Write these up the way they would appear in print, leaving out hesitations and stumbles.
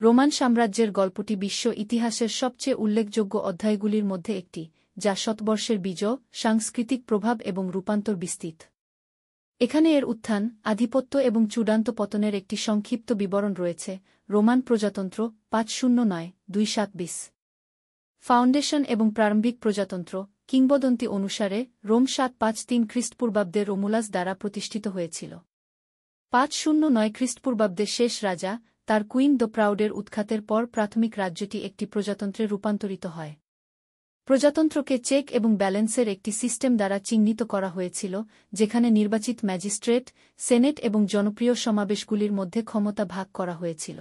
Roman সাম্রাজ্যের গল্পটি বিশ্ব ইতিহাসের সবচেয়ে উল্লেখযোগ্য অধ্যায়গুলির মধ্যে একটি, যা শতবর্ষের বিজয়, সাংস্কৃতিক প্রভাব এবং রূপান্তর বিস্তৃত। এখানে এর উত্থান, আধিপত্য এবং চূড়ান্ত পতনের একটি সংক্ষিপ্ত বিবরণ রয়েছে। রোমান প্রজাতন্ত্র 509-2720 ফাউন্ডেশন এবং প্রারম্ভিক প্রজাতন্ত্র। কিংবদন্তি অনুসারে রোম 753 খ্রিস্টপূর্বাব্দে রোমুলাস দ্বারা প্রতিষ্ঠিত হয়েছিল। 509 খ্রিস্টপূর্বাব্দে শেষ রাজা, তার কুইন দ্য প্রাউডের উৎখাতের পর প্রাথমিক রাজ্যটি একটি প্রজাতন্ত্রে রূপান্তরিত হয়। প্রজাতন্ত্রকে চেক এবং ব্যালেন্সের একটি সিস্টেম দ্বারা চিহ্নিত করা হয়েছিল, যেখানে নির্বাচিত ম্যাজিস্ট্রেট, সেনেট এবং জনপ্রিয় সমাবেশগুলির মধ্যে ক্ষমতা ভাগ করা হয়েছিল।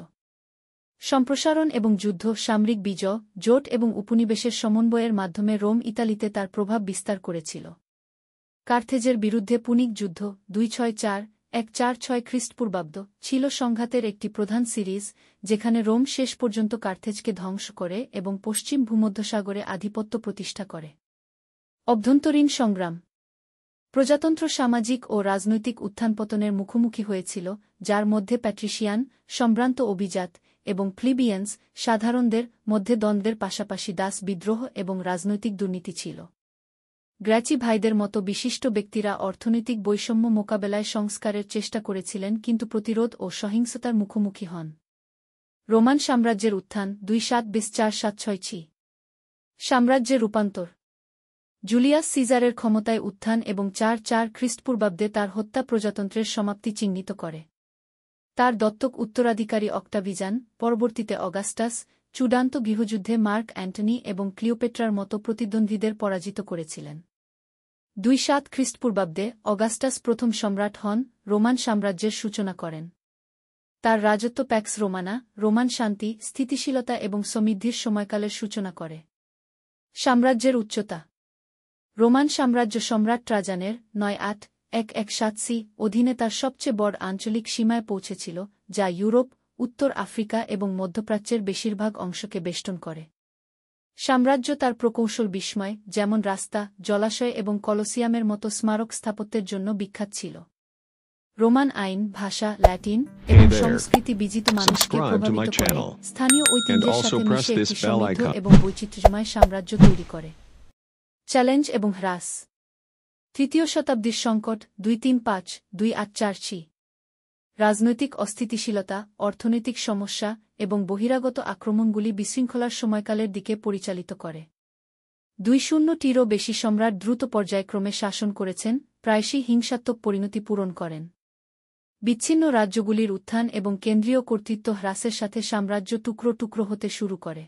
সম্প্রসারণ এবং যুদ্ধ, সামরিক বিজয়, জোট এবং উপনিবেশের সমন্বয়ের মাধ্যমে রোম ইতালিতে তার প্রভাব বিস্তার করেছিল। কার্থেজের বিরুদ্ধে পুনিক যুদ্ধ 264-146 খ্রিস্টপূর্বাব্দ ছিল সংঘাতের একটি প্রধান সিরিজ, যেখানে রোম শেষ পর্যন্ত কার্থেজকে ধ্বংস করে এবং পশ্চিম ভূমধ্যসাগরে আধিপত্য প্রতিষ্ঠা করে। অভ্যন্তরীণ সংগ্রাম। প্রজাতন্ত্র সামাজিক ও রাজনৈতিক উত্থান-পতনের মুখোমুখি হয়েছিল, যার মধ্যে প্যাট্রিশিয়ান, সম্ভ্রান্ত অভিজাত এবং প্লিবিয়ান্স সাধারণদের মধ্যে দ্বন্দ্বের পাশাপাশি দাস বিদ্রোহ এবং রাজনৈতিক দুর্নীতি ছিল। গ্র্যাচি ভাইদের মতো বিশিষ্ট ব্যক্তিরা অর্থনৈতিক বৈষম্য মোকাবেলায় সংস্কারের চেষ্টা করেছিলেন কিন্তু প্রতিরোধ ও সহিংসতার মুখোমুখি হন। রোমান সাম্রাজ্যের উত্থান 27-476 সাম্রাজ্যের রূপান্তর। জুলিয়াস সিজারের ক্ষমতায় উত্থান এবং 44 খ্রিস্টপূর্বাব্দে তার হত্যা প্রজাতন্ত্রের সমাপ্তি চিহ্নিত করে। তার দত্তক উত্তরাধিকারী অক্টাভিয়ান, পরবর্তীতে অগাস্টাস, চূড়ান্ত গৃহযুদ্ধে মার্ক অ্যান্টনি এবং ক্লিওপেট্রার মতো প্রতিদ্বন্দ্বীদের পরাজিত করেছিলেন। 27 খ্রিস্টপূর্বাব্দে অগাস্টাস প্রথম সম্রাট হন, রোমান সাম্রাজ্যের সূচনা করেন। তার রাজত্ব প্যাক্স রোমানা, রোমান শান্তি, স্থিতিশীলতা এবং সমৃদ্ধির সময়কালের সূচনা করে। সাম্রাজ্যের উচ্চতা। রোমান সাম্রাজ্য সম্রাট ট্রাজানের 981-117 অধীনে তার সবচেয়ে বড় আঞ্চলিক সীমায় পৌঁছেছিল, যা ইউরোপ, উত্তর আফ্রিকা এবং মধ্যপ্রাচ্যের বেশিরভাগ অংশকে বেষ্টন করে। সাম্রাজ্য তার প্রকৌশল বিস্ময়, যেমন রাস্তা, জলাশয় এবং কলোসিয়ামের মতো স্মারক স্থাপত্যের জন্য বিখ্যাত ছিল। রোমান আইন, ভাষা, ল্যাটিন এবং সংস্কৃতি বিজিত মানুষকে প্রভাবিত করে, স্থানীয় ঐতিহ্যের সাথে মিশে একটি সমৃদ্ধ এবং বৈচিত্র্যময় সাম্রাজ্য তৈরি করে। চ্যালেঞ্জ এবং হ্রাস। তৃতীয় শতাব্দীর সংকট 235-284 রাজনৈতিক অস্থিতিশীলতা, অর্থনৈতিক সমস্যা এবং বহিরাগত আক্রমণগুলি বিশৃঙ্খলার সময়কালের দিকে পরিচালিত করে। 200-টিরও বেশি সম্রাট দ্রুত পর্যায়ক্রমে শাসন করেছেন, প্রায়শই হিংসাত্মক পরিণতি পূরণ করেন। বিচ্ছিন্ন রাজ্যগুলির উত্থান এবং কেন্দ্রীয় কর্তৃত্ব হ্রাসের সাথে সাম্রাজ্য টুকরো টুকরো হতে শুরু করে।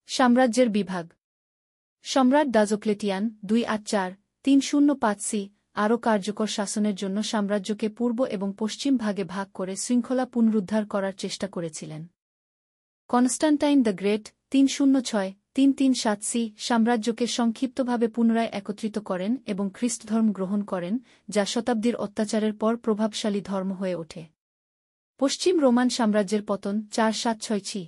সাম্রাজ্যের বিভাগ। সম্রাট ডাজোক্লেটিয়ান 284-305 আরও কার্যকর শাসনের জন্য সাম্রাজ্যকে পূর্ব এবং পশ্চিম ভাগে ভাগ করে শৃঙ্খলা পুনরুদ্ধার করার চেষ্টা করেছিলেন। কনস্টান্টাইন দ্য গ্রেট 306-337 সাম্রাজ্যকে সংক্ষিপ্তভাবে পুনরায় একত্রিত করেন এবং খ্রিস্টধর্ম গ্রহণ করেন, যা শতাব্দীর অত্যাচারের পর প্রভাবশালী ধর্ম হয়ে ওঠে। পশ্চিম রোমান সাম্রাজ্যের পতন 476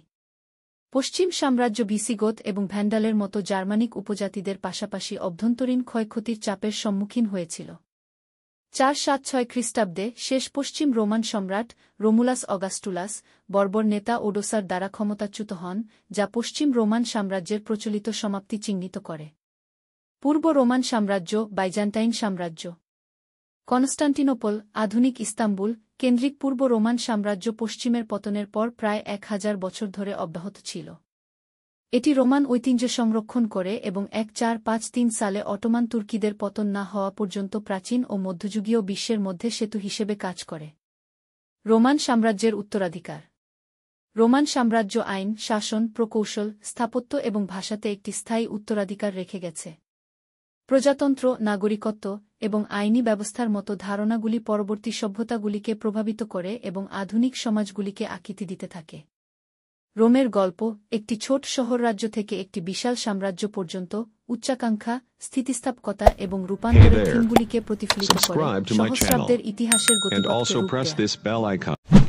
পশ্চিম সাম্রাজ্য ভিসিগোথ এবং ভ্যান্ডালের মতো জার্মানিক উপজাতিদের পাশাপাশি অভ্যন্তরীণ ক্ষয়ক্ষতির চাপের সম্মুখীন হয়েছিল। 476 খ্রিস্টাব্দে শেষ পশ্চিম রোমান সম্রাট রোমুলাস অগাস্টুলাস, বর্বর নেতা ওডোসার দ্বারা ক্ষমতাচ্যুত হন, যা পশ্চিম রোমান সাম্রাজ্যের প্রচলিত সমাপ্তি চিহ্নিত করে। পূর্ব রোমান সাম্রাজ্য, বাইজান্টাইন সাম্রাজ্য। কনস্টান্টিনোপল, আধুনিক ইস্তাম্বুল কেন্দ্রিক পূর্ব রোমান সাম্রাজ্য পশ্চিমের পতনের পর প্রায় 1000 বছর ধরে অব্যাহত ছিল। এটি রোমান ঐতিহ্য সংরক্ষণ করে এবং 1453 সালে অটোমান তুর্কিদের পতন না হওয়া পর্যন্ত প্রাচীন ও মধ্যযুগীয় বিশ্বের মধ্যে সেতু হিসেবে কাজ করে। রোমান সাম্রাজ্যের উত্তরাধিকার। রোমান সাম্রাজ্য আইন, শাসন, প্রকৌশল, স্থাপত্য এবং ভাষাতে একটি স্থায়ী উত্তরাধিকার রেখে গেছে। প্রজাতন্ত্র, নাগরিকত্ব এবং আইনি ব্যবস্থার মতো ধারণাগুলি পরবর্তী সভ্যতাগুলিকে প্রভাবিত করে এবং আধুনিক সমাজগুলিকে আকৃতি দিতে থাকে। রোমের গল্প, একটি ছোট শহর রাজ্য থেকে একটি বিশাল সাম্রাজ্য পর্যন্ত, উচ্চাকাঙ্ক্ষা, স্থিতিস্থাপকতা এবং রূপান্তরের থিমগুলিকে প্রতিফলিত করে, সহস্রাব্দের ইতিহাসের গতিপথকে রূপ দেয়।